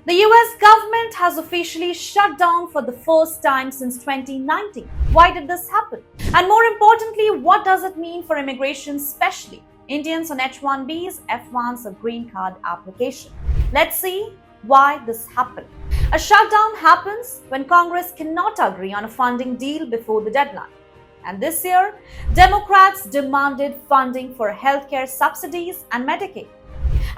The US government has officially shut down for the first time since 2019. Why did this happen? And more importantly, what does it mean for immigration, especially Indians on H-1Bs, F-1s, or green card application? Let's see why this happened. A shutdown happens when Congress cannot agree on a funding deal before the deadline. And this year, Democrats demanded funding for healthcare subsidies and Medicaid.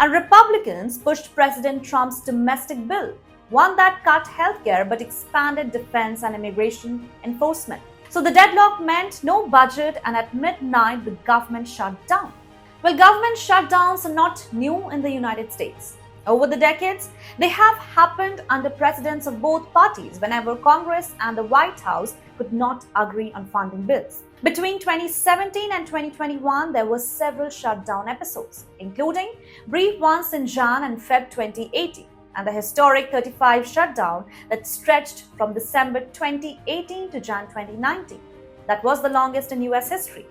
And Republicans pushed President Trump's domestic bill, one that cut healthcare but expanded defense and immigration enforcement. So the deadlock meant no budget, and at midnight, the government shut down. Well, government shutdowns are not new in the United States. Over the decades, they have happened under presidents of both parties whenever Congress and the White House could not agree on funding bills. Between 2017 and 2021, there were several shutdown episodes, including brief ones in Jan and Feb 2018, and the historic 35 shutdown that stretched from December 2018 to Jan 2019. That was the longest in US history.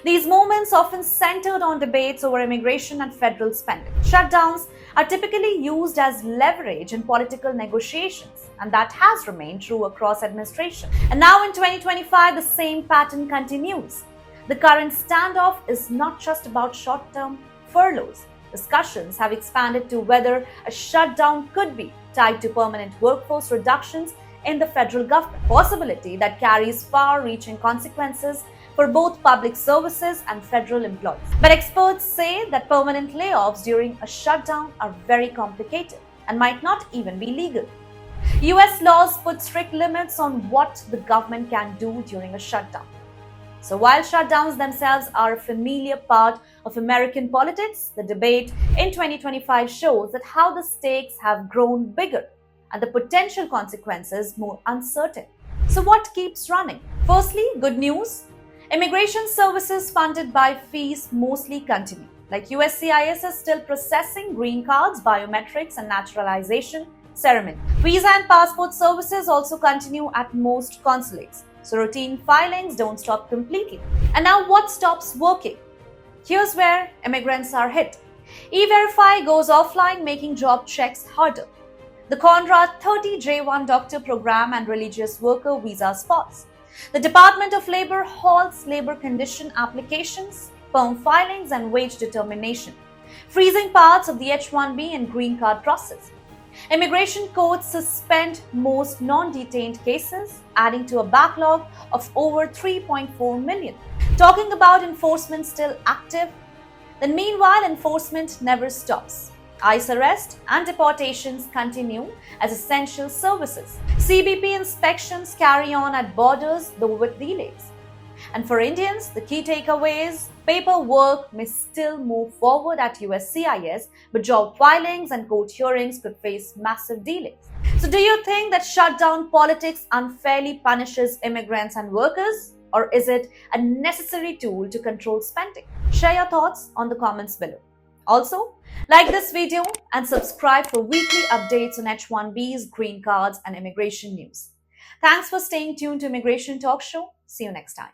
These moments often centered on debates over immigration and federal spending. Shutdowns are typically used as leverage in political negotiations, and that has remained true across administration. And now in 2025, the same pattern continues. The current standoff is not just about short-term furloughs. Discussions have expanded to whether a shutdown could be tied to permanent workforce reductions in the federal government, a possibility that carries far-reaching consequences for both public services and federal employees. But experts say that permanent layoffs during a shutdown are very complicated and might not even be legal. US laws put strict limits on what the government can do during a shutdown. So while shutdowns themselves are a familiar part of American politics, the debate in 2025 shows that how the stakes have grown bigger and the potential consequences more uncertain. So what keeps running? Firstly, good news. Immigration services funded by fees mostly continue. Like USCIS is still processing green cards, biometrics, and naturalization ceremony. Visa and passport services also continue at most consulates. So routine filings don't stop completely. And now what stops working? Here's where immigrants are hit. E-Verify goes offline, making job checks harder. The Conrad 30 J1 doctor program and religious worker visas pause. The Department of Labor halts labor condition applications, PERM filings, and wage determination, freezing parts of the H-1B and green card process. Immigration courts suspend most non-detained cases, adding to a backlog of over 3.4 million. Talking about enforcement still active, then meanwhile enforcement never stops. ICE arrest and deportations continue as essential services. SEVP inspections carry on at borders, though with delays. And for Indians, the key takeaway is paperwork may still move forward at USCIS, but job filings and court hearings could face massive delays. So do you think that shutdown politics unfairly punishes immigrants and workers? Or is it a necessary tool to control spending? Share your thoughts on the comments below. Also, like this video and subscribe for weekly updates on H-1Bs, green cards, and immigration news. Thanks for staying tuned to Immigration Talk Show. See you next time.